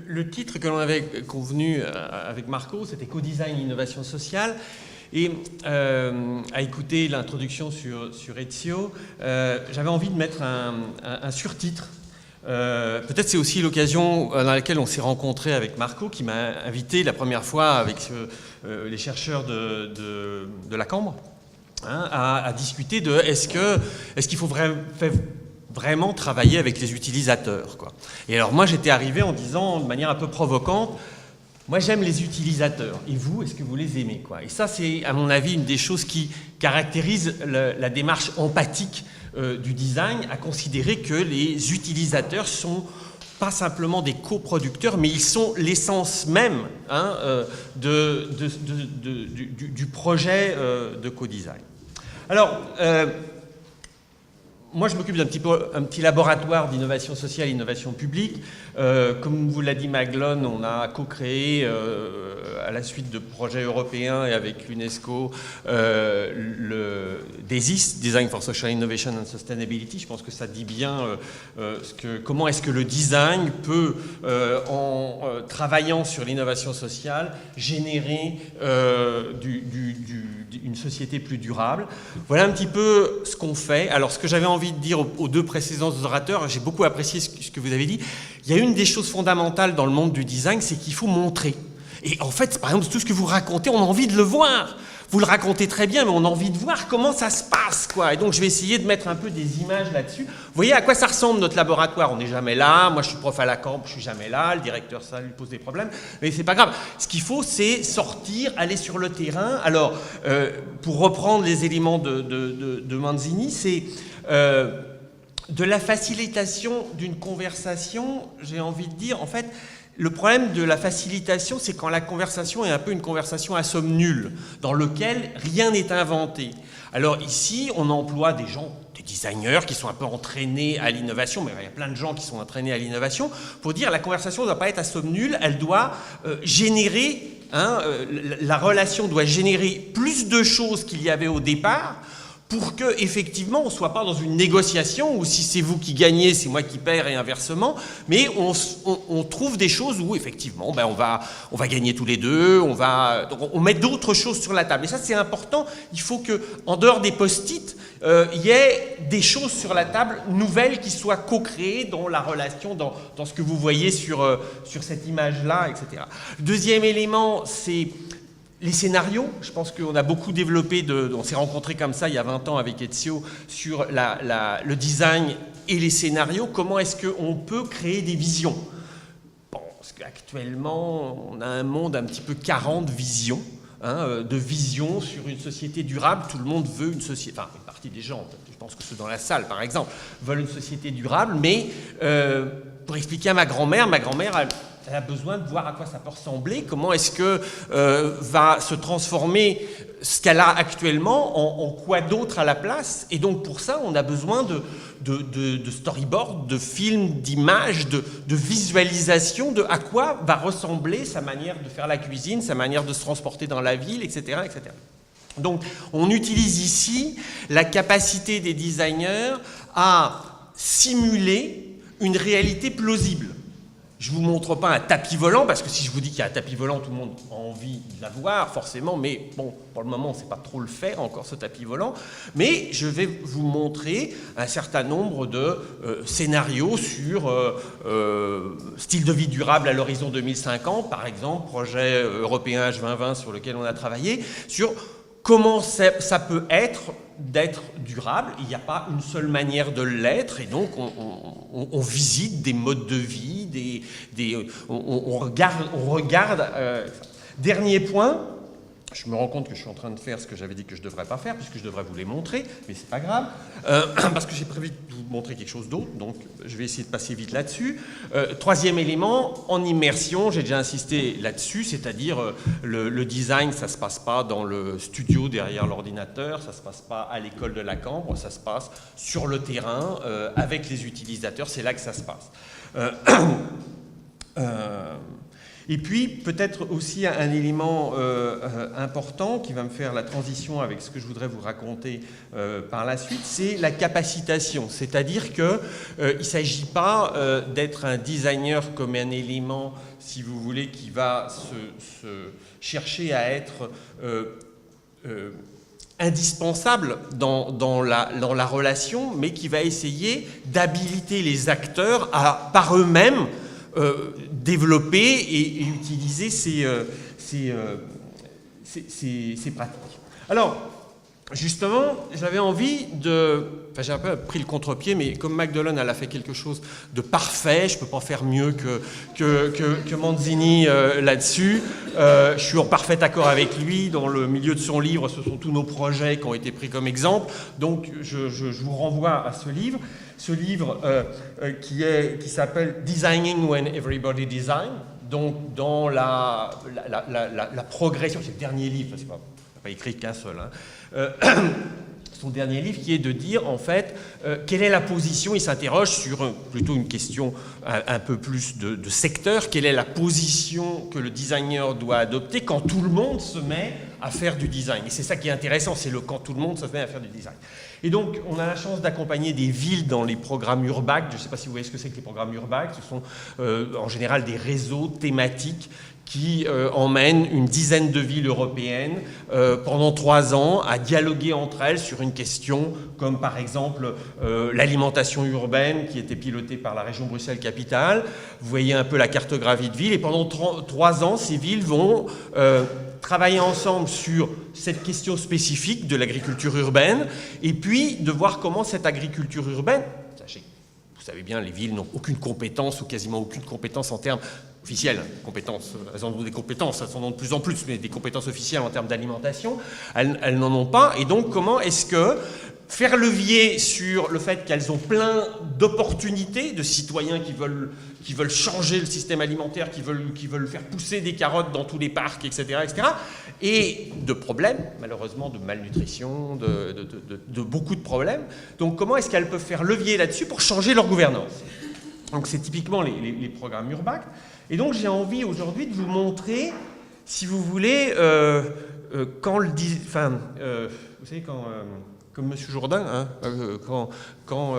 Le titre que l'on avait convenu avec Marco, c'était Co-design innovation sociale. Et à écouter l'introduction sur Ezio, j'avais envie de mettre un surtitre. Peut-être c'est aussi l'occasion dans laquelle on s'est rencontré avec Marco, qui m'a invité la première fois avec les chercheurs de la Cambre, hein, à discuter de est-ce qu'il faut vraiment travailler avec les utilisateurs, quoi. Et alors moi j'étais arrivé en disant de manière un peu provocante, moi j'aime les utilisateurs, et vous, est-ce que vous les aimez, quoi. Et ça c'est à mon avis une des choses qui caractérise la démarche empathique du design, à considérer que les utilisateurs sont pas simplement des coproducteurs, mais ils sont l'essence même, hein, du projet de co-design. Alors, moi, je m'occupe d'un petit laboratoire d'innovation sociale et innovation publique. Comme vous l'a dit Maglone, on a co-créé, à la suite de projets européens et avec l'UNESCO, le DESIS, Design for Social Innovation and Sustainability. Je pense que ça dit bien comment est-ce que le design peut, en travaillant sur l'innovation sociale, générer une société plus durable. Voilà un petit peu ce qu'on fait. Alors, ce que j'avais envie de dire aux deux précédents orateurs, j'ai beaucoup apprécié ce que vous avez dit. Il y a une des choses fondamentales dans le monde du design, c'est qu'il faut montrer. Et en fait, par exemple, tout ce que vous racontez, on a envie de le voir. Vous le racontez très bien, mais on a envie de voir comment ça se passe, quoi. Et donc, je vais essayer de mettre un peu des images là-dessus. Vous voyez à quoi ça ressemble, notre laboratoire? On n'est jamais là. Moi, je suis prof à la Cambre, je suis jamais là. Le directeur, ça lui pose des problèmes. Mais c'est pas grave. Ce qu'il faut, c'est sortir, aller sur le terrain. Alors, pour reprendre les éléments de Manzini, c'est de la facilitation d'une conversation, j'ai envie de dire, en fait, le problème de la facilitation, c'est quand la conversation est un peu une conversation à somme nulle, dans lequel rien n'est inventé. Alors ici, on emploie des gens, des designers qui sont un peu entraînés à l'innovation, mais il y a plein de gens qui sont entraînés à l'innovation, pour dire la conversation ne doit pas être à somme nulle, elle doit générer, la relation doit générer plus de choses qu'il y avait au départ, pour que effectivement on ne soit pas dans une négociation où si c'est vous qui gagnez, c'est moi qui perds et inversement, mais on trouve des choses où effectivement ben on va gagner tous les deux, on met d'autres choses sur la table. Et ça c'est important, il faut que en dehors des post-it, il y ait des choses sur la table nouvelles qui soient co-créées dans la relation, dans ce que vous voyez sur cette image-là, etc. Le deuxième élément, c'est les scénarios. Je pense qu'on a beaucoup développé, on s'est rencontrés comme ça il y a 20 ans avec Ezio, sur le design et les scénarios. Comment est-ce qu'on peut créer des visions? Bon, parce qu'actuellement, on a un monde un petit peu carent de visions, de visions sur une société durable. Tout le monde veut une société, enfin une partie des gens, je pense que ceux dans la salle par exemple, veulent une société durable, mais pour expliquer à ma grand-mère, elle a besoin de voir à quoi ça peut ressembler, comment est-ce que va se transformer ce qu'elle a actuellement en quoi d'autre à la place. Et donc pour ça, on a besoin de storyboard, de films, d'images, de visualisation de à quoi va ressembler sa manière de faire la cuisine, sa manière de se transporter dans la ville, etc., etc. Donc on utilise ici la capacité des designers à simuler une réalité plausible. Je ne vous montre pas un tapis volant, parce que si je vous dis qu'il y a un tapis volant, tout le monde a envie de l'avoir, forcément, mais bon, pour le moment, on ne sait pas trop le faire, encore ce tapis volant. Mais je vais vous montrer un certain nombre de scénarios sur style de vie durable à l'horizon 2050, par exemple, projet européen H2020 sur lequel on a travaillé, sur comment ça peut être d'être durable. Il n'y a pas une seule manière de l'être, et donc on visite des modes de vie, on regarde. Dernier point, je me rends compte que je suis en train de faire ce que j'avais dit que je ne devrais pas faire, puisque je devrais vous les montrer, mais c'est pas grave, parce que j'ai prévu de vous montrer quelque chose d'autre, donc je vais essayer de passer vite là-dessus. Troisième élément, en immersion, j'ai déjà insisté là-dessus, c'est-à-dire le design, ça ne se passe pas dans le studio derrière l'ordinateur, ça ne se passe pas à l'école de la Cambre, ça se passe sur le terrain, avec les utilisateurs, c'est là que ça se passe. Et puis, peut-être aussi un élément important qui va me faire la transition avec ce que je voudrais vous raconter par la suite, c'est la capacitation. C'est-à-dire qu'il ne s'agit pas d'être un designer comme un élément, si vous voulez, qui va se chercher à être indispensable dans la relation, mais qui va essayer d'habiliter les acteurs à, par eux-mêmes, développer et utiliser ces pratiques. Alors, justement, j'avais envie de... Enfin, j'ai un peu pris le contre-pied, mais comme Magdalen, elle a fait quelque chose de parfait, je ne peux pas faire mieux que Manzini là-dessus. Je suis en parfait accord avec lui. Dans le milieu de son livre, ce sont tous nos projets qui ont été pris comme exemple. Donc, je vous renvoie à ce livre. Ce livre qui s'appelle « Designing when everybody design », donc dans la progression, c'est le dernier livre, c'est pas écrit qu'un seul, son dernier livre qui est de dire en fait quelle est la position, il s'interroge sur plutôt une question un peu plus de secteur, quelle est la position que le designer doit adopter quand tout le monde se met à faire du design. Et c'est ça qui est intéressant, c'est quand tout le monde se met à faire du design. Et donc, on a la chance d'accompagner des villes dans les programmes URBACT. Je ne sais pas si vous voyez ce que c'est que les programmes URBACT. Ce sont en général des réseaux thématiques qui emmènent une dizaine de villes européennes pendant 3 ans à dialoguer entre elles sur une question comme par exemple l'alimentation urbaine qui était pilotée par la région Bruxelles-Capitale. Vous voyez un peu la cartographie de villes et pendant 3 ans, ces villes vont travailler ensemble sur cette question spécifique de l'agriculture urbaine et puis de voir comment cette agriculture urbaine, sachez, vous savez bien, les villes n'ont aucune compétence ou quasiment aucune compétence en termes officielles, compétences, elles en ont des compétences, elles en ont de plus en plus, mais des compétences officielles en termes d'alimentation, elles n'en ont pas. Et donc, comment est-ce que faire levier sur le fait qu'elles ont plein d'opportunités, de citoyens qui veulent changer le système alimentaire, qui veulent faire pousser des carottes dans tous les parcs, etc., et de problèmes, malheureusement, de malnutrition, de beaucoup de problèmes. Donc, comment est-ce qu'elles peuvent faire levier là-dessus pour changer leur gouvernance? Donc, c'est typiquement les programmes URBACT. Et donc, j'ai envie aujourd'hui de vous montrer, si vous voulez, quand le... Enfin, vous savez, comme M. Jourdain, quand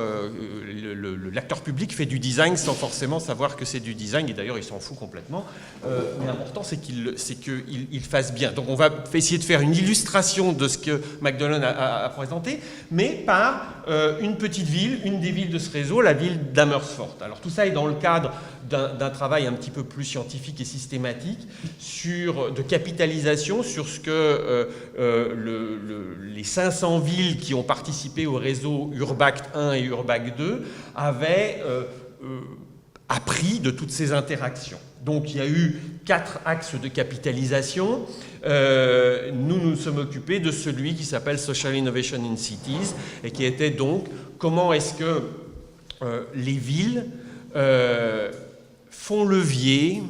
l'acteur public fait du design sans forcément savoir que c'est du design, et d'ailleurs il s'en fout complètement, mais l'important c'est qu'il fasse bien. Donc on va essayer de faire une illustration de ce que Magdalen a présenté, mais par une petite ville, une des villes de ce réseau, la ville d'Amersfoort. Alors tout ça est dans le cadre d'un travail un petit peu plus scientifique et systématique de capitalisation sur ce que les 500 villes qui ont participé au réseau URBACT 1 et URBACT 2 avaient appris de toutes ces interactions. Donc il y a eu 4 axes de capitalisation. Nous nous sommes occupés de celui qui s'appelle Social Innovation in Cities et qui était donc comment est-ce que les villes font levier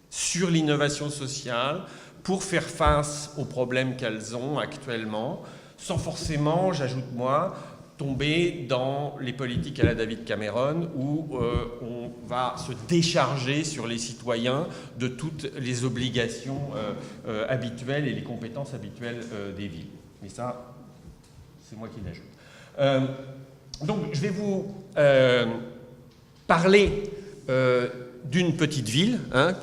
sur l'innovation sociale pour faire face aux problèmes qu'elles ont actuellement, sans forcément, j'ajoute moi, tomber dans les politiques à la David Cameron où on va se décharger sur les citoyens de toutes les obligations habituelles et les compétences habituelles des villes. Mais ça, c'est moi qui l'ajoute. Donc, je vais vous parler d'une petite ville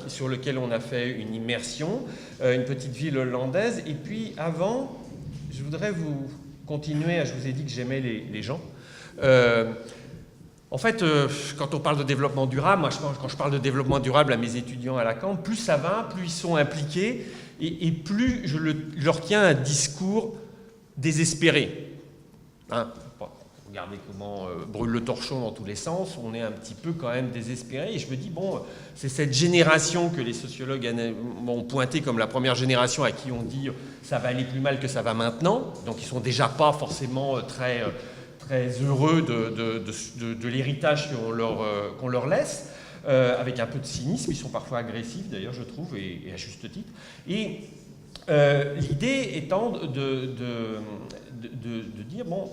sur laquelle on a fait une immersion, une petite ville hollandaise. Et puis, avant, je voudrais vous continuer. Je vous ai dit que j'aimais les gens. En fait, quand on parle de développement durable, moi, quand je parle de développement durable à mes étudiants à la Caen, plus ça va, plus ils sont impliqués et plus je leur tiens un discours désespéré. Regardez comment brûle le torchon dans tous les sens, on est un petit peu quand même désespéré. Et je me dis, bon, c'est cette génération que les sociologues ont pointé comme la première génération à qui on dit ça va aller plus mal que ça va maintenant. Donc ils sont déjà pas forcément très heureux de l'héritage qu'on leur laisse, avec un peu de cynisme. Ils sont parfois agressifs d'ailleurs, je trouve, et à juste titre. Et l'idée étant de dire, bon...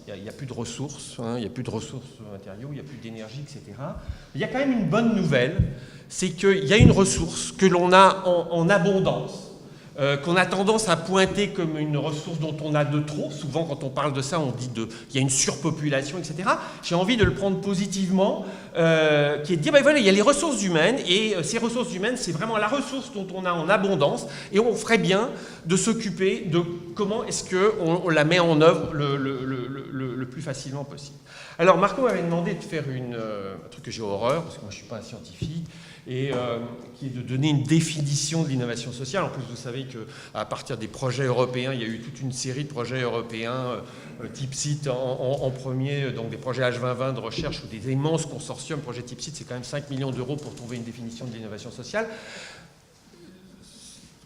il n'y a plus de ressources, hein, il n'y a plus de ressources matériaux, il n'y a plus d'énergie, etc. Il y a quand même une bonne nouvelle, c'est qu'il y a une ressource que l'on a en abondance, qu'on a tendance à pointer comme une ressource dont on a de trop. Souvent, quand on parle de ça, on dit qu'il y a une surpopulation, etc. J'ai envie de le prendre positivement, qui est de dire, ben voilà, il y a les ressources humaines, et ces ressources humaines, c'est vraiment la ressource dont on a en abondance, et on ferait bien de s'occuper de comment est-ce qu'on la met en œuvre le plus facilement possible. Alors, Marco m'avait demandé de faire un truc que j'ai horreur, parce que moi, je ne suis pas un scientifique, et qui est de donner une définition de l'innovation sociale. En plus, vous savez qu'à partir des projets européens, il y a eu toute une série de projets européens, TIPSIT en premier, donc des projets H2020 de recherche ou des immenses consortiums. Projet TIPSIT, c'est quand même 5 millions d'euros pour trouver une définition de l'innovation sociale.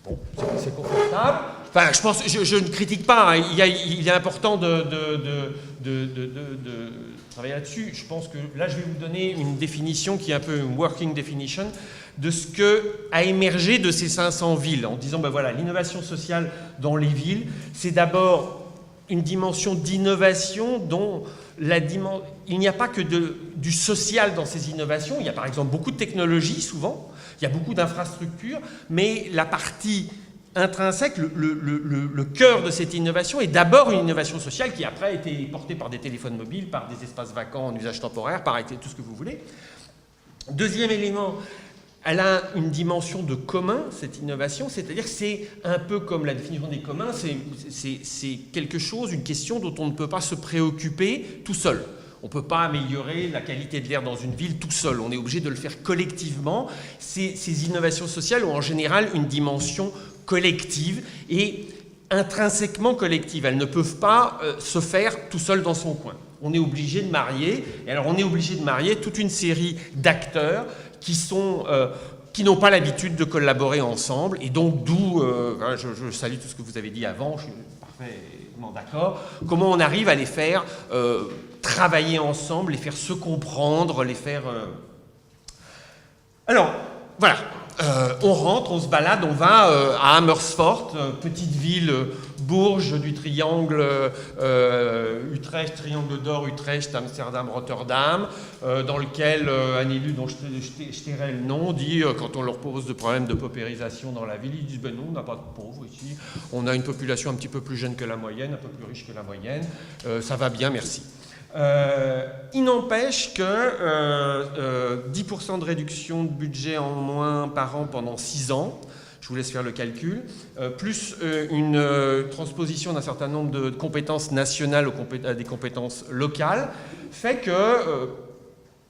Bon, c'est confortable. Enfin, je pense, je ne critique pas, hein. Il est important de travailler là-dessus. Je pense que là, je vais vous donner une définition qui est un peu une working definition de ce que a émergé de ces 500 villes, en disant, ben voilà, l'innovation sociale dans les villes, c'est d'abord une dimension d'innovation dont il n'y a pas que du social dans ces innovations. Il y a par exemple beaucoup de technologies, souvent, il y a beaucoup d'infrastructures, mais la partie intrinsèque, le cœur de cette innovation est d'abord une innovation sociale qui après a été portée par des téléphones mobiles, par des espaces vacants en usage temporaire, par tout ce que vous voulez. Deuxième élément, elle a une dimension de commun, cette innovation, c'est-à-dire que c'est un peu comme la définition des communs, c'est quelque chose, une question dont on ne peut pas se préoccuper tout seul. On ne peut pas améliorer la qualité de l'air dans une ville tout seul, on est obligé de le faire collectivement. Ces innovations sociales ont en général une dimension collective et intrinsèquement collective. Elles ne peuvent pas se faire tout seul dans son coin. On est obligé de marier, et alors on est obligé de marier toute une série d'acteurs qui n'ont pas l'habitude de collaborer ensemble, et donc d'où, je salue tout ce que vous avez dit avant, je suis parfaitement d'accord, comment on arrive à les faire travailler ensemble, les faire se comprendre, les faire... Alors, voilà. On rentre, on se balade, on va à Amersfoort, petite ville bourge du triangle Utrecht, triangle d'or, Utrecht, Amsterdam, Rotterdam, dans lequel un élu dont je tairai le nom dit, quand on leur pose de problèmes de paupérisation dans la ville, ils disent ben non, on n'a pas de pauvres ici, on a une population un petit peu plus jeune que la moyenne, un peu plus riche que la moyenne, ça va bien, merci. Il n'empêche que 10% de réduction de budget en moins par an pendant 6 ans, je vous laisse faire le calcul, plus une transposition d'un certain nombre de compétences nationales à des compétences locales, fait que,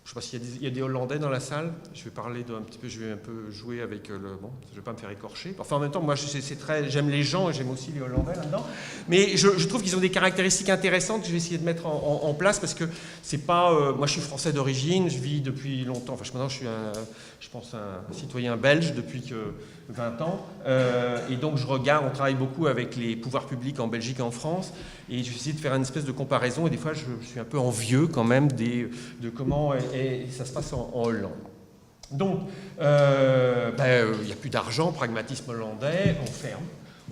je ne sais pas s'il y a des Hollandais dans la salle, je vais parler un petit peu, je vais un peu jouer avec bon, je ne vais pas me faire écorcher. Enfin, en même temps, moi, j'aime les gens et j'aime aussi les Hollandais là-dedans. Mais je trouve qu'ils ont des caractéristiques intéressantes que je vais essayer de mettre en place parce que c'est pas... moi, je suis français d'origine, je vis depuis longtemps. Enfin, maintenant, je suis je pense un citoyen belge depuis 20 ans. Et donc, on travaille beaucoup avec les pouvoirs publics en Belgique et en France. Et je vais essayer de faire une espèce de comparaison. Et des fois, je suis un peu envieux quand même de comment ça se passe en Hollande. Donc, il n'y a plus d'argent, pragmatisme hollandais,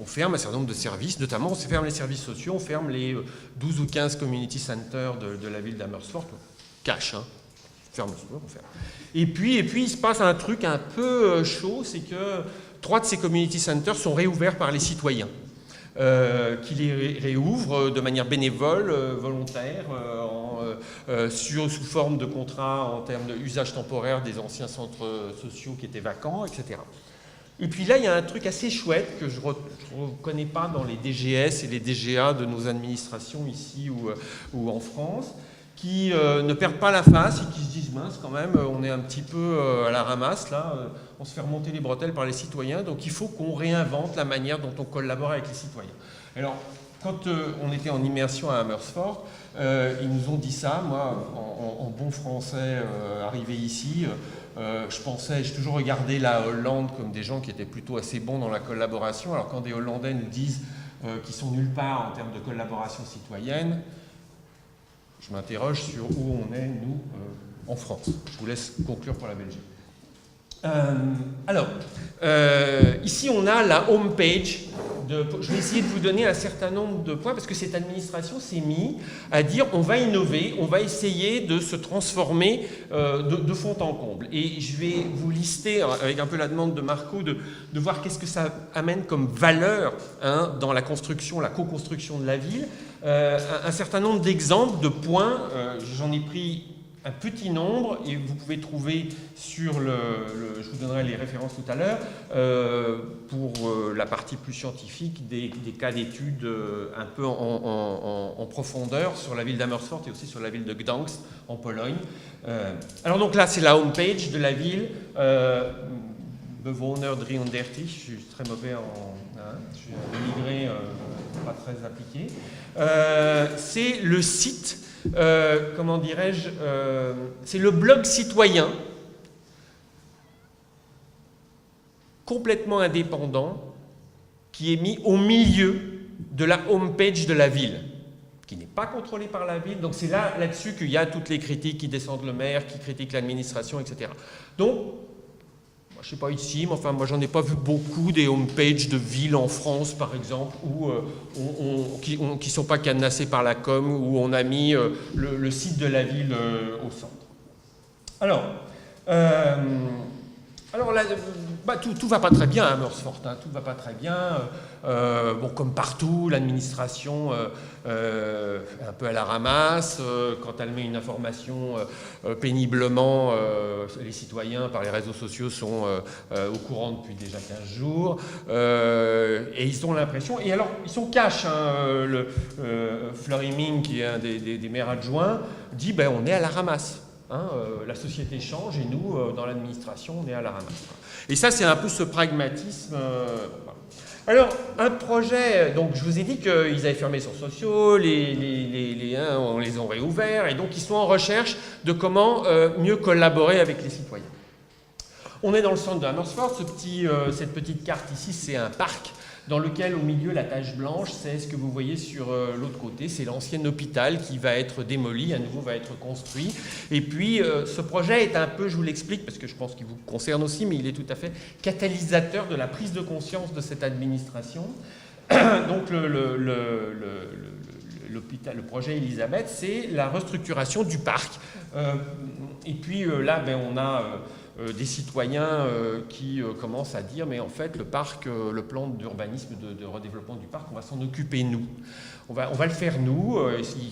on ferme un certain nombre de services, notamment on ferme les services sociaux, on ferme les 12 ou 15 community centers de la ville d'Amersfoort, cash, hein, on ferme. Et puis il se passe un truc un peu chaud, c'est que 3 de ces community centers sont réouverts par les citoyens. Qui les réouvrent de manière bénévole, volontaire, sous forme de contrat en termes d'usage temporaire des anciens centres sociaux qui étaient vacants, etc. Et puis là, il y a un truc assez chouette que je ne reconnais pas dans les DGS et les DGA de nos administrations ici ou en France, qui ne perdent pas la face et qui se disent mince quand même, on est un petit peu à la ramasse là, on se fait remonter les bretelles par les citoyens, donc il faut qu'on réinvente la manière dont on collabore avec les citoyens. Alors, quand on était en immersion à Amersfoort, ils nous ont dit ça, moi en bon français arrivé ici, j'ai toujours regardé la Hollande comme des gens qui étaient plutôt assez bons dans la collaboration, alors quand des Hollandais nous disent qu'ils sont nulle part en termes de collaboration citoyenne, je m'interroge sur où on est, nous, en France. Je vous laisse conclure pour la Belgique. Ici, on a la home page je vais essayer de vous donner un certain nombre de points, parce que cette administration s'est mise à dire on va innover, on va essayer de se transformer de fond en comble. Et je vais vous lister, avec un peu la demande de Marco, de voir qu'est-ce que ça amène comme valeur dans la construction, la co-construction de la ville. Un certain nombre d'exemples, de points, j'en ai pris un petit nombre, et vous pouvez trouver sur je vous donnerai les références tout à l'heure, pour la partie plus scientifique, des cas d'études un peu en profondeur sur la ville d'Amersfoort et aussi sur la ville de Gdańsk en Pologne. Alors donc là, c'est la homepage de la ville. Bewohner 330, je suis très mauvais je suis un immigré pas très appliqué. C'est le site, comment dirais-je, c'est le blog citoyen, complètement indépendant, qui est mis au milieu de la homepage de la ville, qui n'est pas contrôlée par la ville. Donc c'est là-dessus qu'il y a toutes les critiques qui descendent le maire, qui critiquent l'administration, etc. Donc, je ne sais pas ici, mais enfin, moi, j'en ai pas vu beaucoup des homepages de villes en France, par exemple, qui ne sont pas cadenassées par la com, où on a mis le site de la ville au centre. Alors là, tout va pas très bien à Amersfoort, tout va pas très bien. Bon, comme partout, l'administration un peu à la ramasse. Quand elle met une information péniblement, les citoyens par les réseaux sociaux sont au courant depuis déjà 15 jours. Et ils ont l'impression, et alors ils sont cash, Fleury Ming, qui est un des maires adjoints, dit on est à la ramasse. La société change et nous, dans l'administration, on est à la ramasse. Et ça, c'est un peu ce pragmatisme. Alors, un projet, donc je vous ai dit qu'ils avaient fermé les centres sociaux, on les a réouverts, et donc ils sont en recherche de comment mieux collaborer avec les citoyens. On est dans le centre de Amersfoort, cette petite carte ici, c'est un parc dans lequel, au milieu, la tache blanche, c'est ce que vous voyez sur l'autre côté, c'est l'ancien hôpital qui va être démoli, à nouveau va être construit. Et puis, ce projet est un peu, je vous l'explique, parce que je pense qu'il vous concerne aussi, mais il est tout à fait catalysateur de la prise de conscience de cette administration. Donc, le projet Elisabeth, c'est la restructuration du parc. Et puis là, on a des citoyens qui commencent à dire mais en fait le parc, le plan d'urbanisme de redéveloppement du parc, on va s'en occuper nous. On va le faire nous.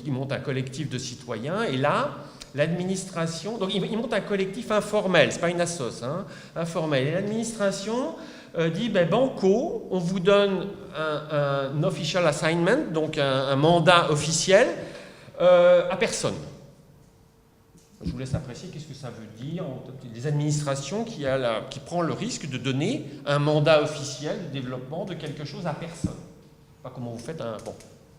Ils montent un collectif de citoyens et là l'administration, donc ils montent un collectif informel, c'est pas une assoce, informel. Et l'administration dit banco, on vous donne un official assignment, donc un mandat officiel à personne. Je vous laisse apprécier qu'est-ce que ça veut dire. Les administrations qui prend le risque de donner un mandat officiel de développement de quelque chose à personne. Pas comment vous faites un... Bon,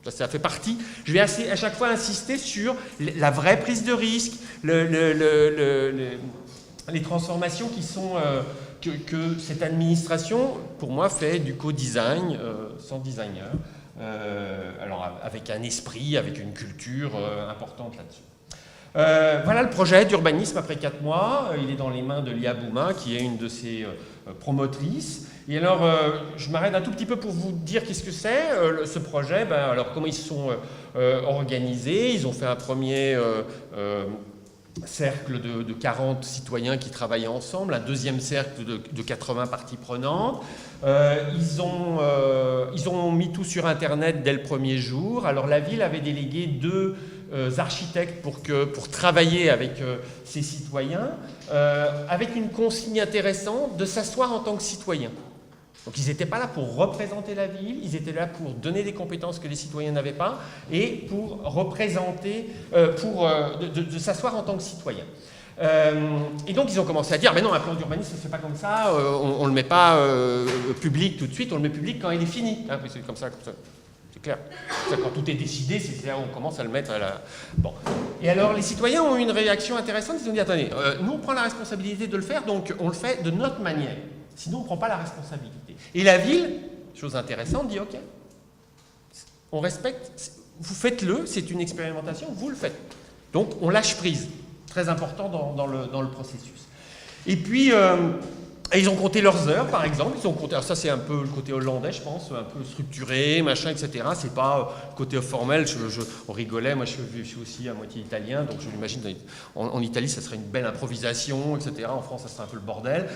ça fait partie. Je vais à chaque fois insister sur la vraie prise de risque, les transformations qui sont... que cette administration, pour moi, fait du co-design sans designer. Alors avec un esprit, avec une culture importante là-dessus. Voilà le projet d'urbanisme après 4 mois. Il est dans les mains de Lia Bouma, qui est une de ses promotrices. Et alors, je m'arrête un tout petit peu pour vous dire qu'est-ce que c'est, ce projet. Alors, comment ils se sont organisés. Ils ont fait un premier cercle de 40 citoyens qui travaillaient ensemble, un deuxième cercle de 80 parties prenantes. Ils ont mis tout sur Internet dès le premier jour. Alors, la ville avait délégué 2 architectes pour travailler avec ces citoyens, avec une consigne intéressante de s'asseoir en tant que citoyen. Donc ils n'étaient pas là pour représenter la ville, ils étaient là pour donner des compétences que les citoyens n'avaient pas et pour représenter, de s'asseoir en tant que citoyen. Et donc ils ont commencé à dire, mais non, un plan d'urbanisme, ça ne se fait pas comme ça, on ne le met pas public tout de suite, on le met public quand il est fini. C'est comme ça. C'est clair. Quand tout est décidé, c'est là où on commence à le mettre à la... Bon. Et alors, les citoyens ont eu une réaction intéressante. Ils ont dit, attendez, nous, on prend la responsabilité de le faire, donc on le fait de notre manière. Sinon, on ne prend pas la responsabilité. Et la ville, chose intéressante, dit, OK, on respecte, vous faites-le, c'est une expérimentation, vous le faites. Donc, on lâche prise. Très important dans le processus. Et puis... Et ils ont compté leurs heures, par exemple. Ils ont compté, alors ça, c'est un peu le côté hollandais, je pense, un peu structuré, machin, etc. C'est pas le côté formel. On rigolait. Moi, je suis aussi à moitié italien, donc je l'imagine. En Italie, ça serait une belle improvisation, etc. En France, ça serait un peu le bordel.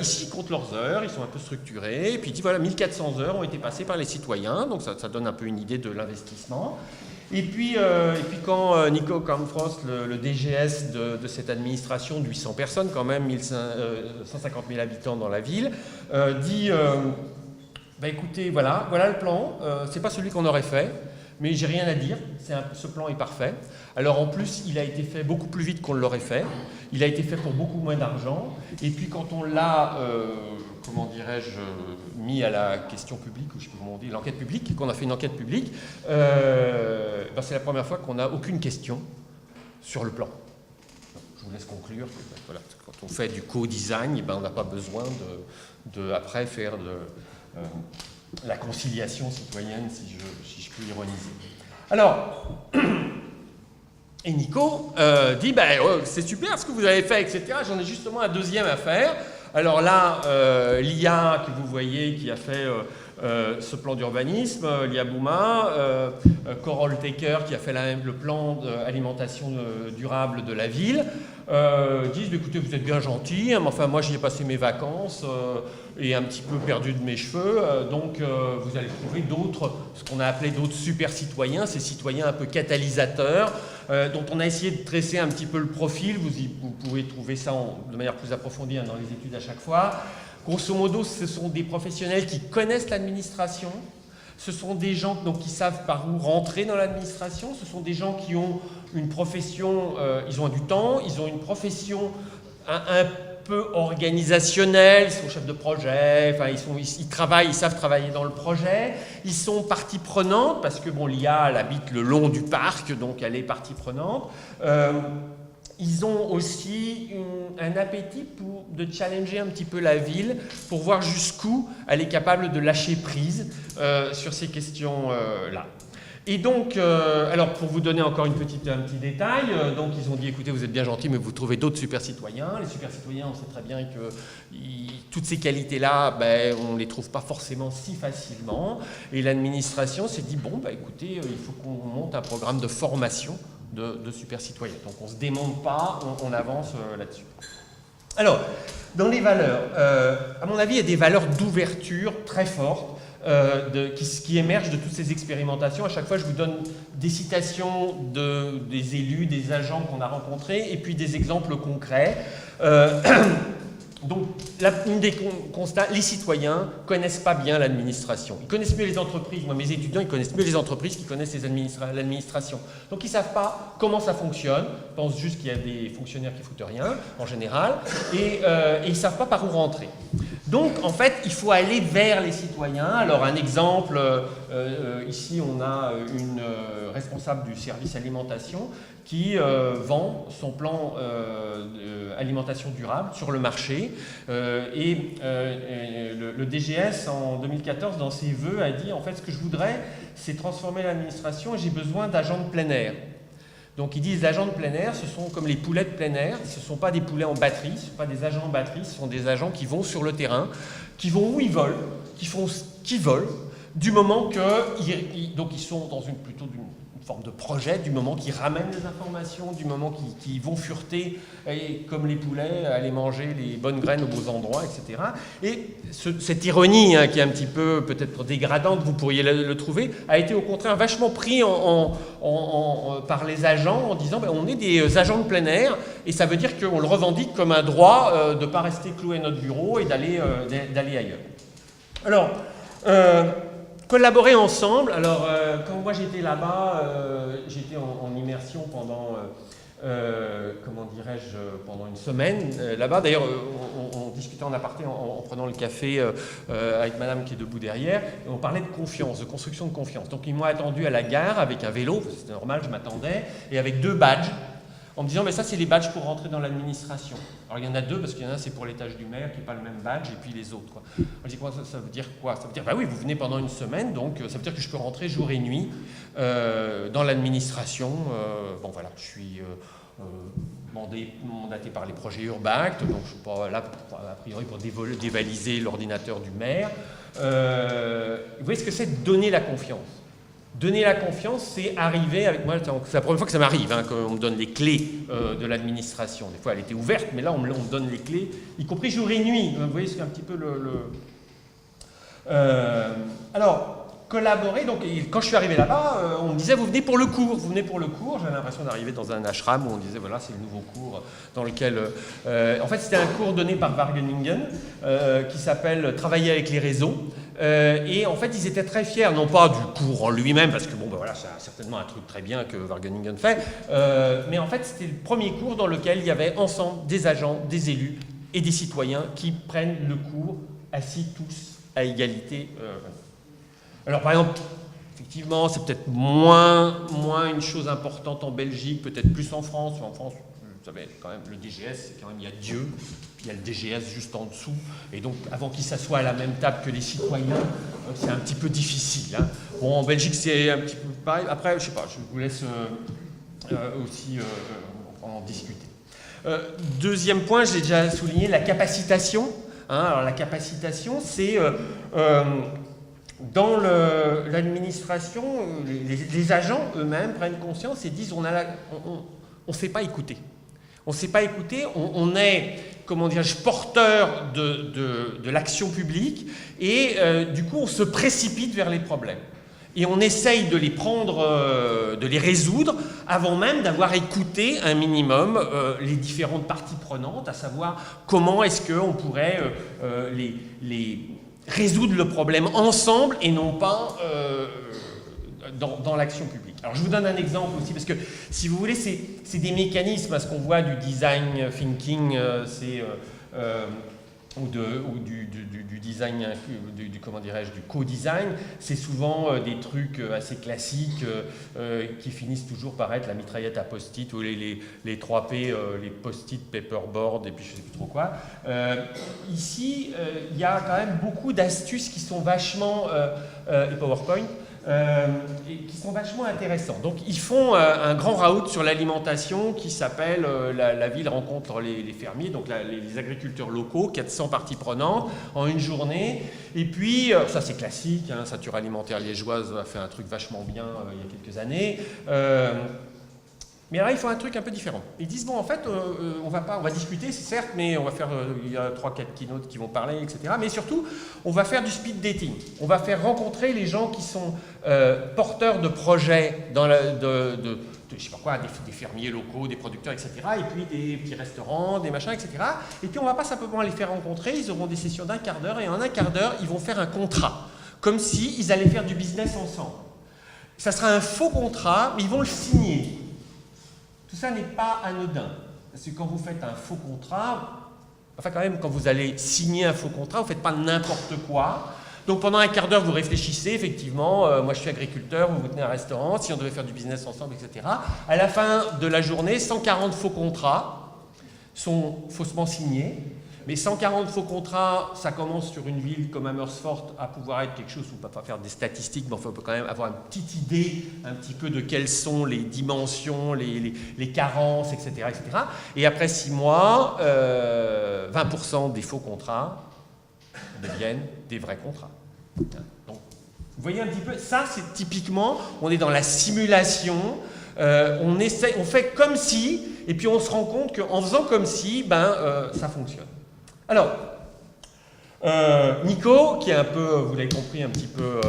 Ici, ils comptent leurs heures. Ils sont un peu structurés. Et puis, il dit voilà, 1400 heures ont été passées par les citoyens. Donc, ça donne un peu une idée de l'investissement. Et puis quand Nico Kampfrost, le DGS de cette administration de 800 personnes, quand même 150 000 habitants dans la ville, dit bah écoutez, voilà le plan, c'est pas celui qu'on aurait fait, mais j'ai rien à dire, ce plan est parfait. Alors en plus, il a été fait beaucoup plus vite qu'on l'aurait fait, il a été fait pour beaucoup moins d'argent, et puis quand on l'a, comment dirais-je, mis à la question publique, ou je sais pas comment on dit, l'enquête publique, qu'on a fait une enquête publique, ben c'est la première fois qu'on n'a aucune question sur le plan. Donc, je vous laisse conclure que ben, voilà, quand on fait du co-design, ben, on n'a pas besoin de après faire de la conciliation citoyenne, si je peux ironiser. Alors, et Nico dit ben, c'est super ce que vous avez fait, etc. J'en ai justement un deuxième à faire. Alors là, l'IA que vous voyez qui a fait ce plan d'urbanisme, l'IA Bouma, Coral Taker qui a fait le plan d'alimentation durable de la ville, disent écoutez, vous êtes bien gentil, mais enfin moi j'y ai passé mes vacances et un petit peu perdu de mes cheveux, donc vous allez trouver d'autres, ce qu'on a appelé d'autres super citoyens, ces citoyens un peu catalysateurs, dont on a essayé de dresser un petit peu le profil, vous pouvez trouver ça de manière plus approfondie dans les études à chaque fois. Grosso modo, ce sont des professionnels qui connaissent l'administration, ce sont des gens donc, qui savent par où rentrer dans l'administration, ce sont des gens qui ont une profession, ils ont du temps, ils ont une profession un peu organisationnelle, ils sont chefs de projet, enfin, ils travaillent, ils savent travailler dans le projet, ils sont partie prenante, parce que bon, l'IA elle habite le long du parc, donc elle est partie prenante. Ils ont aussi un appétit de challenger un petit peu la ville pour voir jusqu'où elle est capable de lâcher prise sur ces questions-là. Et donc, alors pour vous donner encore un petit détail, donc ils ont dit écoutez, vous êtes bien gentil, mais vous trouvez d'autres super citoyens. Les super citoyens, on sait très bien que toutes ces qualités-là, ben, on ne les trouve pas forcément si facilement. Et l'administration s'est dit bon, ben, écoutez, il faut qu'on monte un programme de formation de super citoyens. Donc on ne se démonte pas, on avance là-dessus. Alors, dans les valeurs, à mon avis, il y a des valeurs d'ouverture très fortes qui émergent de toutes ces expérimentations. À chaque fois, je vous donne des citations des élus, des agents qu'on a rencontrés, et puis des exemples concrets. Donc, une des constats, les citoyens ne connaissent pas bien l'administration. Ils connaissent mieux les entreprises. Moi, mes étudiants, ils connaissent mieux les entreprises qu'ils connaissent l'administration. Donc, ils ne savent pas comment ça fonctionne. Ils pensent juste qu'il y a des fonctionnaires qui ne foutent rien, en général. Et ils ne savent pas par où rentrer. Donc, en fait, il faut aller vers les citoyens. Alors, un exemple, ici, on a une responsable du service alimentation qui vend son plan alimentation durable sur le marché. Le DGS, en 2014, dans ses vœux, a dit, en fait, ce que je voudrais, c'est transformer l'administration et j'ai besoin d'agents de plein air. Donc ils disent les agents de plein air, ce sont comme les poulets de plein air, ce ne sont pas des poulets en batterie, ce ne sont pas des agents en batterie, ce sont des agents qui vont sur le terrain, qui vont où ils veulent, qui font ce qu'ils veulent, du moment donc ils sont dans plutôt d'une forme de projet, du moment qu'ils ramènent des informations, du moment qu'ils vont fureter, et, comme les poulets, aller manger les bonnes graines aux beaux endroits, etc. Et cette ironie, qui est un petit peu peut-être dégradante, vous pourriez le trouver, a été au contraire vachement pris par les agents en disant on est des agents de plein air, et ça veut dire qu'on le revendique comme un droit de ne pas rester cloué à notre bureau et d'aller ailleurs. Alors, collaborer ensemble. Alors, quand moi j'étais là-bas, j'étais en immersion pendant, comment dirais-je, pendant une semaine là-bas. D'ailleurs, on discutait en aparté en prenant le café avec madame qui est debout derrière. Et on parlait de confiance, de construction de confiance. Donc, ils m'ont attendu à la gare avec un vélo, c'était normal, je m'attendais, et avec 2 badges. En me disant, mais ça, c'est les badges pour rentrer dans l'administration. Alors, il y en a 2, parce qu'il y en a un, c'est pour l'étage du maire, qui n'est pas le même badge, et puis les autres. Quoi. Je dis, ça veut dire quoi? Ça veut dire, bah oui, vous venez pendant une semaine, donc ça veut dire que je peux rentrer jour et nuit dans l'administration. Bon, voilà, je suis mandaté par les projets Urbact, donc je ne suis pas là a priori pour dévaliser l'ordinateur du maire. Vous voyez ce que c'est donner la confiance. Donner la confiance, c'est arriver avec moi, c'est la première fois que ça m'arrive, hein, qu'on me donne les clés de l'administration. Des fois elle était ouverte, mais là on me donne les clés, y compris jour et nuit. Vous voyez, c'est un petit peu alors, collaborer, donc quand je suis arrivé là-bas, on me disait vous venez pour le cours, j'avais l'impression d'arriver dans un ashram où on disait voilà c'est le nouveau cours dans lequel, en fait c'était un cours donné par Wageningen qui s'appelle Travailler avec les réseaux, et en fait ils étaient très fiers, non pas du cours en lui-même, parce que bon ben voilà c'est certainement un truc très bien que Wageningen fait, mais en fait c'était le premier cours dans lequel il y avait ensemble des agents, des élus et des citoyens qui prennent le cours assis tous à égalité. Alors par exemple, effectivement, c'est peut-être moins une chose importante en Belgique, peut-être plus en France. En France, vous savez, quand même, le DGS, c'est quand même, il y a Dieu, puis il y a le DGS juste en dessous. Et donc, avant qu'ils s'assoient à la même table que les citoyens, c'est un petit difficile. Hein. Bon, en Belgique, c'est un petit peu pareil. Après, je sais pas, je vous laisse aussi en discuter. Deuxième point, je l'ai déjà souligné, la capacitation. Hein, alors la capacitation, c'est... dans l'administration, les agents eux-mêmes prennent conscience et disent on ne sait pas écouter. On ne sait pas écouter, on est, comment dirais-je, porteur de l'action publique et du coup on se précipite vers les problèmes. Et on essaye de les prendre, de les résoudre avant même d'avoir écouté un minimum les différentes parties prenantes, à savoir comment est-ce qu'on pourrait les résoudre le problème ensemble et non pas dans l'action publique. Alors je vous donne un exemple aussi, parce que si vous voulez, c'est des mécanismes, ce qu'on voit du design thinking, ou du design, comment dirais-je, du co-design, c'est souvent des trucs assez classiques qui finissent toujours par être la mitraillette à post-it ou les 3P, les post-it, paperboard et puis je ne sais plus trop quoi. Ici, il y a quand même beaucoup d'astuces qui sont vachement, et PowerPoint, et qui sont vachement intéressants. Donc ils font un grand raout sur l'alimentation qui s'appelle la ville rencontre les fermiers, donc les agriculteurs locaux, 400 parties prenantes en une journée. Et puis, ça c'est classique, hein, Sature Alimentaire Liégeoise a fait un truc vachement bien il y a quelques années. Mais là, ils font un truc un peu différent. Ils disent, bon, en fait, on va discuter, c'est certes, mais on va faire, il y a 3-4 keynotes qui vont parler, etc. Mais surtout, on va faire du speed dating. On va faire rencontrer les gens qui sont porteurs de projets dans je sais pas quoi, des fermiers locaux, des producteurs, etc. Et puis des petits restaurants, des machins, etc. Et puis, on va pas simplement les faire rencontrer, ils auront des sessions d'1 quart d'heure, et en 1 quart d'heure, ils vont faire un contrat. Comme s'ils allaient faire du business ensemble. Ça sera un faux contrat, mais ils vont le signer. Tout ça n'est pas anodin, parce que quand vous faites un faux contrat, enfin quand même quand vous allez signer un faux contrat, vous ne faites pas n'importe quoi. Donc pendant 1 quart d'heure, vous réfléchissez, effectivement, moi je suis agriculteur, vous tenez un restaurant, si on devait faire du business ensemble, etc. À la fin de la journée, 140 faux contrats sont faussement signés. Mais 140 faux contrats, ça commence sur une ville comme Amersfoort à pouvoir être quelque chose où on ne peut pas faire des statistiques, mais enfin, on peut quand même avoir une petite idée un petit peu de quelles sont les dimensions, les carences, etc., etc. Et après 6 mois, 20% des faux contrats deviennent des vrais contrats. Donc, vous voyez un petit peu, ça c'est typiquement, on est dans la simulation, on fait comme si, et puis on se rend compte qu'en faisant comme si, ça fonctionne. Alors, Nico, qui est un peu, vous l'avez compris, un petit peu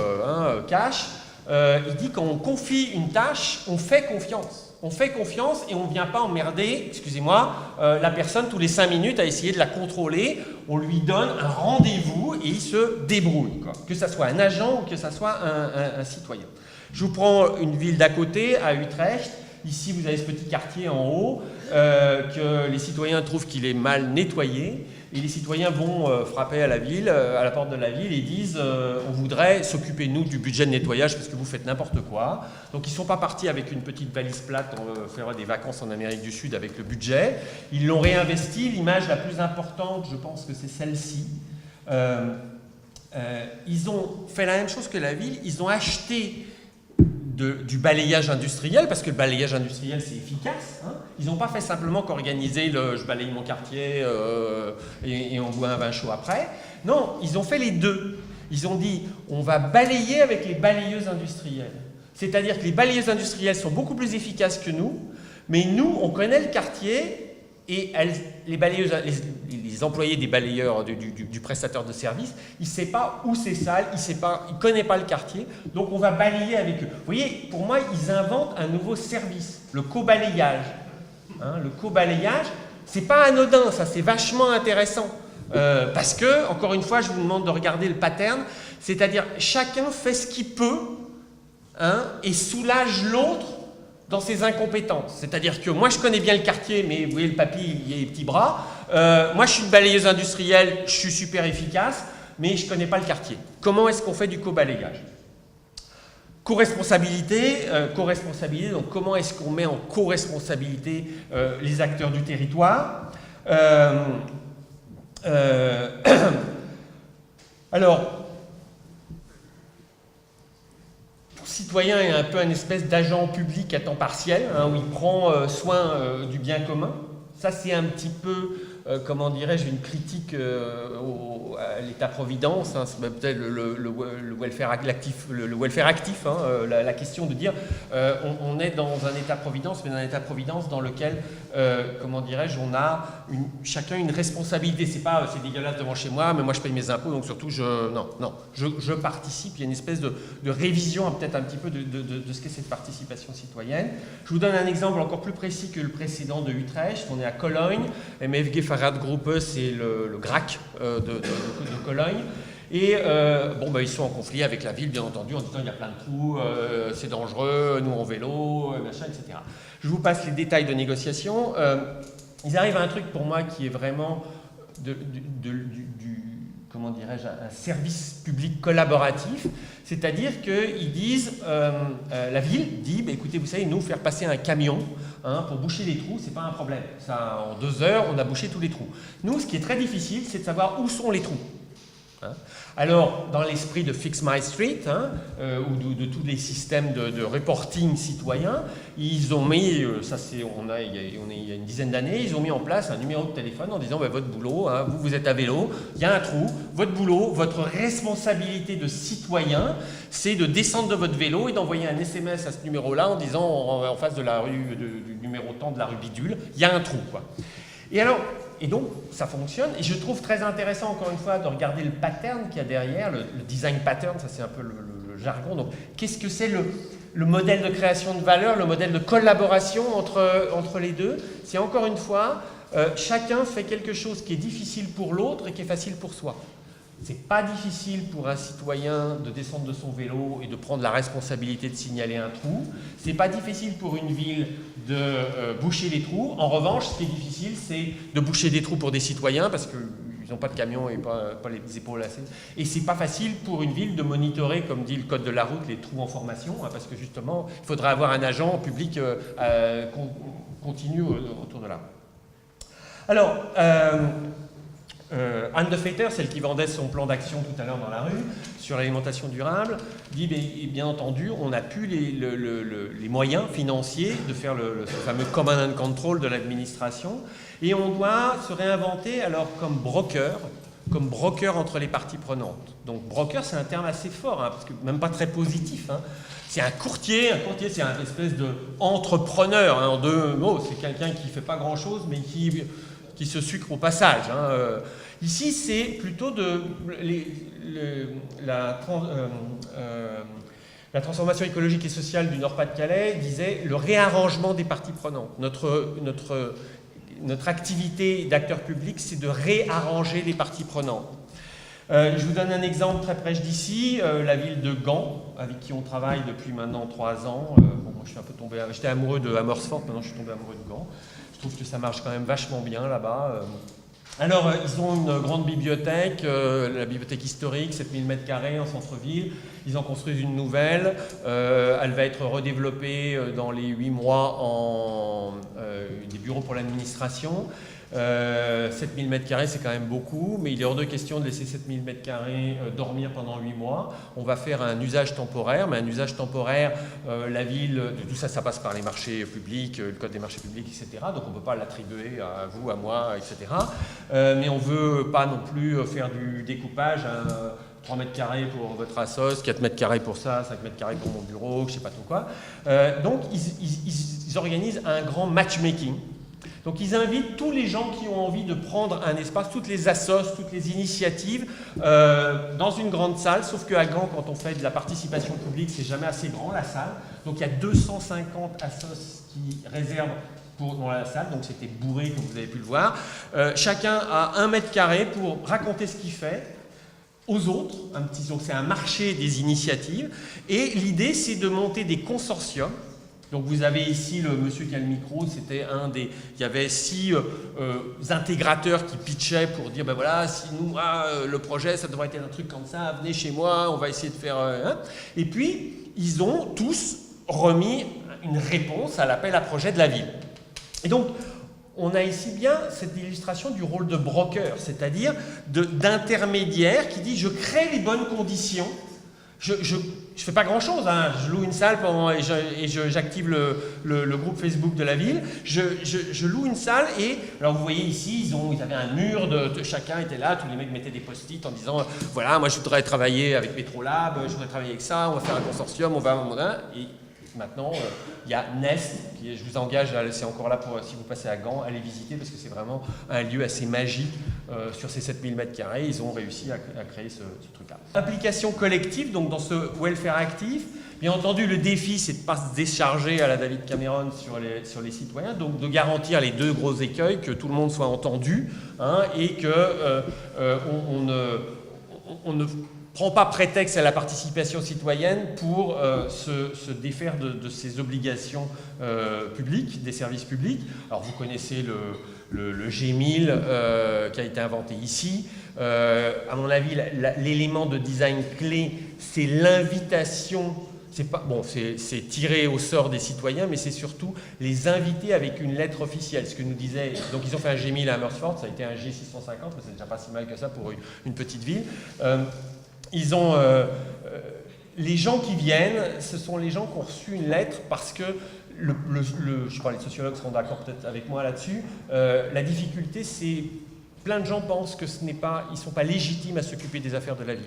cash, il dit quand on confie une tâche, on fait confiance. On fait confiance et on ne vient pas emmerder, excusez-moi, la personne tous les 5 minutes à essayer de la contrôler. On lui donne un rendez-vous et il se débrouille, quoi. Que ça soit un agent ou que ça soit un citoyen. Je vous prends une ville d'à côté, à Utrecht. Ici, vous avez ce petit quartier en haut que les citoyens trouvent qu'il est mal nettoyé. Et les citoyens vont frapper à la ville, à la porte de la ville et disent on voudrait s'occuper, nous, du budget de nettoyage parce que vous faites n'importe quoi. Donc ils ne sont pas partis avec une petite valise plate, on fera des vacances en Amérique du Sud avec le budget. Ils l'ont réinvesti. L'image la plus importante, je pense que c'est celle-ci. Ils ont fait la même chose que la ville. Ils ont acheté du balayage industriel, parce que le balayage industriel c'est efficace. Hein. Ils n'ont pas fait simplement qu'organiser le je balaye mon quartier et on boit un vin chaud après. Non, ils ont fait les deux. Ils ont dit on va balayer avec les balayeuses industrielles. C'est-à-dire que les balayeuses industrielles sont beaucoup plus efficaces que nous, mais nous on connaît le quartier et les balayeuses, les employés des balayeurs du prestataire de service, il ne sait pas où c'est sale, il ne connaît pas le quartier, donc on va balayer avec eux. Vous voyez, pour moi, ils inventent un nouveau service, le co-balayage. Hein, le co-balayage, c'est pas anodin, ça, c'est vachement intéressant. Parce que, encore une fois, je vous demande de regarder le pattern, c'est-à-dire chacun fait ce qu'il peut hein, et soulage l'autre dans ses incompétences. C'est-à-dire que moi, je connais bien le quartier, mais vous voyez, le papy, il a les petits bras. Moi, je suis une balayeuse industrielle, je suis super efficace, mais je ne connais pas le quartier. Comment est-ce qu'on fait du co-balayage ? Co-responsabilité, donc comment est-ce qu'on met en co-responsabilité les acteurs du territoire ? Alors, citoyen est un peu une espèce d'agent public à temps partiel, hein, où il prend soin du bien commun. Ça, c'est un petit peu, comment dirais-je, une critique à l'État-providence. Hein, c'est peut-être le welfare actif, hein, la question de dire on est dans un État-providence, mais dans un État-providence dans lequel, comment dirais-je, on a chacun une responsabilité. C'est pas c'est dégueulasse devant chez moi, mais moi je paye mes impôts, donc surtout je participe. Il y a une espèce de révision peut-être un petit peu de ce qu'est cette participation citoyenne. Je vous donne un exemple encore plus précis que le précédent de Utrecht. On est à Cologne, MFG Fahrradgruppe, c'est le GRAC de Cologne. Et ils sont en conflit avec la ville, bien entendu, en disant il y a plein de trous, c'est dangereux, nous en vélo, machin, etc. Je vous passe les détails de négociation. Ils arrivent à un truc pour moi qui est vraiment comment dirais-je, un service public collaboratif, c'est-à-dire qu'ils disent, la ville dit, écoutez, vous savez, nous, faire passer un camion hein, pour boucher les trous, c'est pas un problème. Ça, en 2 heures, on a bouché tous les trous. Nous, ce qui est très difficile, c'est de savoir où sont les trous. Hein. Alors, dans l'esprit de Fix My Street, hein, ou de tous les systèmes de reporting citoyen, ils ont mis, il y a une dizaine d'années, ils ont mis en place un numéro de téléphone en disant votre boulot, hein, vous êtes à vélo, il y a un trou, votre boulot, votre responsabilité de citoyen, c'est de descendre de votre vélo et d'envoyer un SMS à ce numéro-là en disant en face de la rue, du numéro tant de la rue Bidule, il y a un trou, quoi. Et donc, ça fonctionne. Et je trouve très intéressant, encore une fois, de regarder le pattern qu'il y a derrière, le design pattern, ça c'est un peu le jargon. Donc, qu'est-ce que c'est le modèle de création de valeur, le modèle de collaboration entre les deux? C'est encore une fois, chacun fait quelque chose qui est difficile pour l'autre et qui est facile pour soi. C'est pas difficile pour un citoyen de descendre de son vélo et de prendre la responsabilité de signaler un trou. C'est pas difficile pour une ville de boucher les trous. En revanche, ce qui est difficile, c'est de boucher des trous pour des citoyens parce qu'ils n'ont pas de camion et pas les épaules assez. Et c'est pas facile pour une ville de monitorer, comme dit le code de la route, les trous en formation, hein, parce que justement, il faudrait avoir un agent public continu autour de là. Alors, Anne de Fetter, celle qui vendait son plan d'action tout à l'heure dans la rue sur l'alimentation durable, dit bien entendu, on n'a plus les moyens financiers de faire ce fameux command and control de l'administration et on doit se réinventer alors comme broker entre les parties prenantes. Donc broker, c'est un terme assez fort, hein, parce que même pas très positif. Hein. C'est un courtier c'est un espèce d'entrepreneur, hein, en 2 mots, c'est quelqu'un qui ne fait pas grand-chose mais qui se sucre au passage. Hein. Ici, c'est plutôt la transformation écologique et sociale du Nord-Pas-de-Calais disait le réarrangement des parties prenantes. Notre activité d'acteur public, c'est de réarranger les parties prenantes. Je vous donne un exemple très proche d'ici, la ville de Gand, avec qui on travaille depuis maintenant 3 ans. Moi, je suis un peu tombé, j'étais amoureux de Amersfoort, maintenant je suis tombé amoureux de Gand. Je trouve que ça marche quand même vachement bien là-bas. Alors, ils ont une grande bibliothèque, la bibliothèque historique, 7000 m² en centre-ville. Ils en construisent une nouvelle. Elle va être redéveloppée dans les 8 mois en des bureaux pour l'administration. 7000 m², c'est quand même beaucoup, mais il est hors de question de laisser 7000 m² dormir pendant 8 mois. On va faire un usage temporaire, mais un usage temporaire, la ville, tout ça, ça passe par les marchés publics, le code des marchés publics, etc. Donc on ne peut pas l'attribuer à vous, à moi, etc. Mais on ne veut pas non plus faire du découpage, 3 m² pour votre assos, 4 m² pour ça, 5 m² pour mon bureau, je ne sais pas tout quoi. Donc ils organisent un grand matchmaking. Donc ils invitent tous les gens qui ont envie de prendre un espace, toutes les assos, toutes les initiatives, dans une grande salle, sauf qu'à Gand, quand on fait de la participation publique, c'est jamais assez grand la salle. Donc il y a 250 assos qui réservent dans la salle, donc c'était bourré comme vous avez pu le voir. Chacun a 1 m² pour raconter ce qu'il fait aux autres, donc c'est un marché des initiatives, et l'idée c'est de monter des consortiums. Donc vous avez ici le monsieur qui a le micro, c'était il y avait 6 intégrateurs qui pitchaient pour dire, ben voilà, si nous, le projet, ça devrait être un truc comme ça, venez chez moi, on va essayer de faire... Et puis, ils ont tous remis une réponse à l'appel à projet de la ville. Et donc, on a ici bien cette illustration du rôle de broker, c'est-à-dire d'intermédiaire qui dit, je crée les bonnes conditions. Je ne fais pas grand-chose, hein. Je loue une salle et j'active le groupe Facebook de la ville. Je loue une salle et, alors vous voyez ici, ils avaient un mur, chacun était là, tous les mecs mettaient des post-it en disant voilà, moi je voudrais travailler avec Petrolab, je voudrais travailler avec ça, on va faire un consortium, et maintenant il y a Nest, je vous engage à laisser encore là pour, si vous passez à Gand, allez visiter parce que c'est vraiment un lieu assez magique sur ces 7000 m². Ils ont réussi à créer ce truc-là. Application collective, donc dans ce welfare actif, bien entendu le défi c'est de ne pas se décharger à la David Cameron sur les citoyens, donc de garantir les 2 gros écueils, que tout le monde soit entendu, hein, et que on ne prend pas prétexte à la participation citoyenne pour se défaire de ses obligations publiques, des services publics. Alors vous connaissez le G1000 qui a été inventé ici. À mon avis, l'élément de design clé, c'est l'invitation. C'est tiré au sort des citoyens, mais c'est surtout les inviter avec une lettre officielle. Ce que nous disait, donc ils ont fait un G1000 à Amersfoort, ça a été un G650, mais c'est déjà pas si mal que ça pour une petite ville. Ils ont, les gens qui viennent, ce sont les gens qui ont reçu une lettre parce que, je crois que les sociologues seront d'accord peut-être avec moi là-dessus, la difficulté c'est, plein de gens pensent que ils ne sont pas légitimes à s'occuper des affaires de la ville.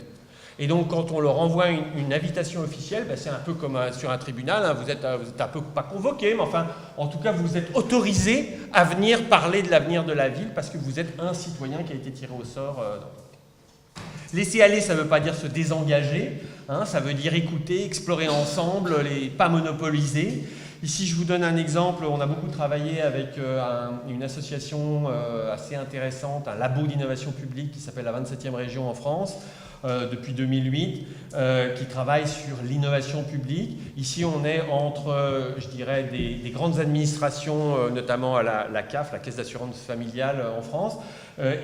Et donc quand on leur envoie une invitation officielle, ben, c'est un peu comme sur un tribunal, hein, vous êtes un peu pas convoqué, mais enfin, en tout cas vous êtes autorisé à venir parler de l'avenir de la ville parce que vous êtes un citoyen qui a été tiré au sort. Laisser aller, ça ne veut pas dire se désengager, hein, ça veut dire écouter, explorer ensemble, pas monopoliser. Ici, je vous donne un exemple, on a beaucoup travaillé avec une association assez intéressante, un labo d'innovation publique qui s'appelle la 27e région en France, depuis 2008, qui travaille sur l'innovation publique. Ici, on est entre, je dirais, des grandes administrations, notamment à la CAF, la Caisse d'assurance familiale en France,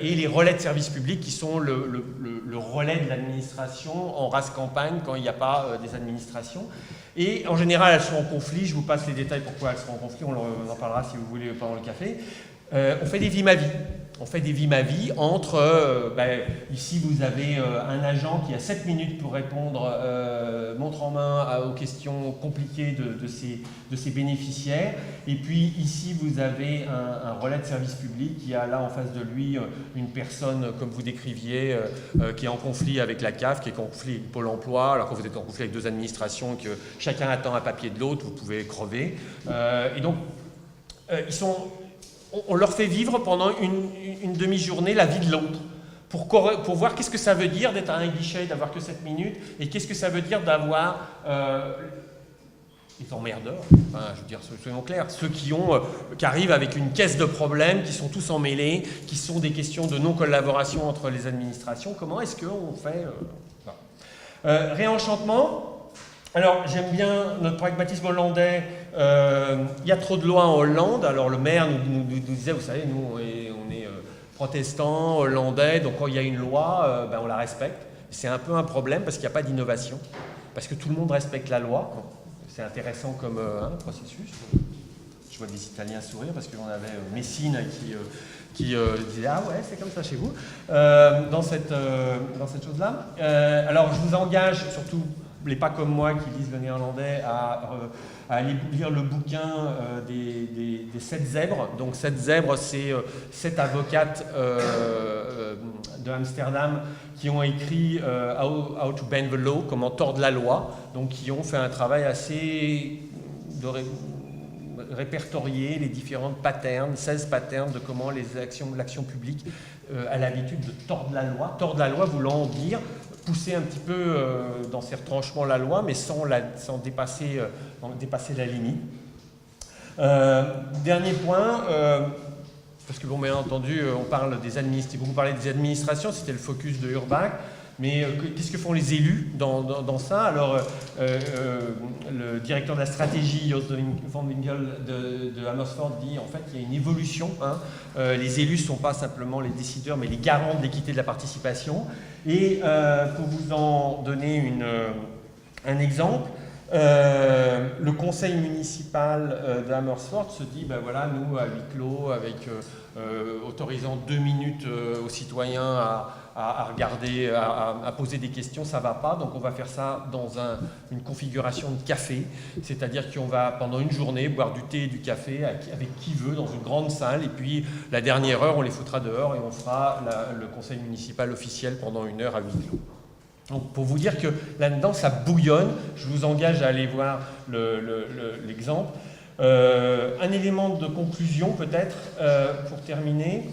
et les relais de services publics qui sont le relais de l'administration en race campagne quand il n'y a pas des administrations. Et en général, elles sont en conflit. Je vous passe les détails pourquoi elles sont en conflit. On en parlera si vous voulez pendant le café. On fait des vies ma vie. On fait des vies ma vie entre, ici vous avez un agent qui a 7 minutes pour répondre montre en main aux questions compliquées de ses bénéficiaires. Et puis ici vous avez un relais de service public qui a là en face de lui une personne, comme vous décriviez, qui est en conflit avec la CAF, qui est en conflit avec Pôle emploi, alors que vous êtes en conflit avec 2 administrations, que chacun attend un papier de l'autre, vous pouvez crever. Et donc, on leur fait vivre pendant une demi-journée la vie de l'autre, pour voir qu'est-ce que ça veut dire d'être à un guichet, d'avoir que 7 minutes, et qu'est-ce que ça veut dire d'avoir les emmerdeurs, enfin, je veux dire, soyons clairs, ceux qui arrivent avec une caisse de problèmes, qui sont tous emmêlés, qui sont des questions de non-collaboration entre les administrations. Comment est-ce qu'on fait réenchantement. Alors, j'aime bien notre pragmatisme hollandais. Il y a trop de lois en Hollande. Alors, le maire nous disait, vous savez, nous, on est protestants, hollandais, donc quand il y a une loi, on la respecte. C'est un peu un problème parce qu'il n'y a pas d'innovation, parce que tout le monde respecte la loi. C'est intéressant comme processus. Je vois des Italiens sourire parce qu'on avait Messine qui disaient ah ouais c'est comme ça chez vous dans cette chose-là. Alors je vous engage surtout les pas comme moi qui lisent le néerlandais à aller lire le bouquin des 7 zèbres. Donc 7 zèbres, c'est 7 avocates de Amsterdam qui ont écrit How to Bend the Law, comment tordre la loi, donc qui ont fait un travail assez de répertorier les différentes patterns, 16 patterns de comment l'action publique a l'habitude de tordre la loi. Tordre la loi voulant dire pousser un petit peu dans ses retranchements la loi, mais sans dépasser la limite. Dernier point, parce que bon, bien entendu, on parle des administrations, vous parlez des administrations, c'était le focus de Urbach. Mais qu'est-ce que font les élus dans ça? Alors, le directeur de la stratégie, Joost van Winkel de Amersfoort, dit en fait qu'il y a une évolution. Hein. Les élus ne sont pas simplement les décideurs, mais les garants de l'équité de la participation. Et pour vous en donner un exemple, le conseil municipal d'Amersfoort se dit, ben voilà, nous, à huis clos, avec autorisant 2 minutes aux citoyens à regarder, à poser des questions, ça ne va pas. Donc on va faire ça dans une configuration de café, c'est-à-dire qu'on va pendant une journée boire du thé et du café avec qui veut dans une grande salle, et puis la dernière heure on les foutra dehors et on fera le conseil municipal officiel pendant 1 heure à huis clos. Donc pour vous dire que là-dedans ça bouillonne, je vous engage à aller voir l'exemple. Un élément de conclusion peut-être pour terminer.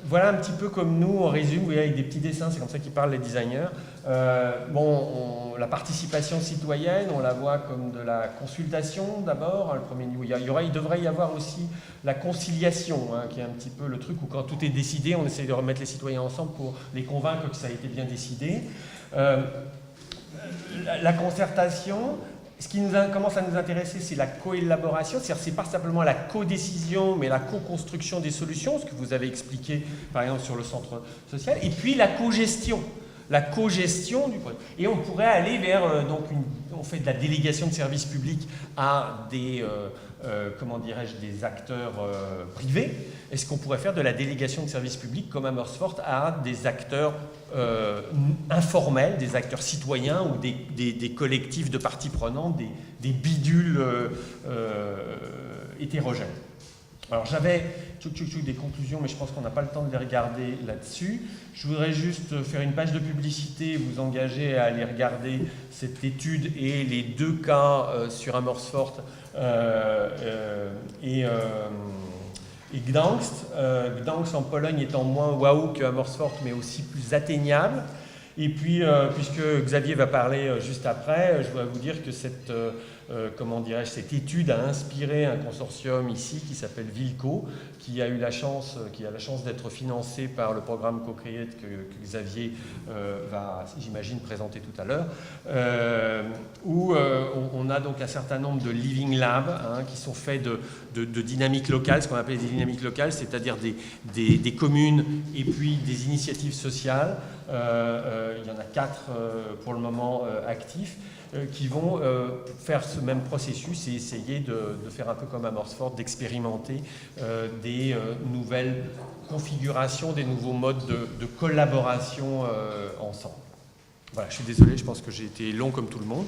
Voilà un petit peu comme nous, on résume, vous voyez, avec des petits dessins, c'est comme ça qu'ils parlent les designers. La participation citoyenne, on la voit comme de la consultation d'abord, le premier niveau. Il devrait y avoir aussi la conciliation, hein, qui est un petit peu le truc où quand tout est décidé, on essaie de remettre les citoyens ensemble pour les convaincre que ça a été bien décidé. La concertation. Ce qui commence à nous intéresser, c'est la coélaboration, c'est-à-dire c'est pas simplement la codécision, mais la co-construction des solutions, ce que vous avez expliqué par exemple sur le centre social, et puis la co-gestion du projet. Et on pourrait aller vers, on fait de la délégation de services publics à des, des acteurs privés. Est-ce qu'on pourrait faire de la délégation de services publics comme Amersfoort à des acteurs informels, des acteurs citoyens ou des collectifs de parties prenantes, des bidules hétérogènes? Alors j'avais des conclusions, mais je pense qu'on n'a pas le temps de les regarder là-dessus. Je voudrais juste faire une page de publicité, vous engager à aller regarder cette étude et les 2 cas sur Amersfoort et Gdańsk. Gdańsk en Pologne étant moins waouh que Amersfoort, mais aussi plus atteignable. Et puis, puisque Xavier va parler juste après, je dois vous dire que cette étude a inspiré un consortium ici qui s'appelle Wilco, qui a la chance d'être financé par le programme Co-Create que Xavier va, j'imagine, présenter tout à l'heure, où on a donc un certain nombre de living labs, hein, qui sont faits de dynamiques locales, ce qu'on appelle des dynamiques locales, c'est-à-dire des communes et puis des initiatives sociales. Il y en a 4 pour le moment actifs, qui vont faire ce même processus et essayer de faire un peu comme Amersfoort, d'expérimenter des nouvelles configurations, des nouveaux modes de collaboration ensemble. Voilà, je suis désolé, je pense que j'ai été long comme tout le monde.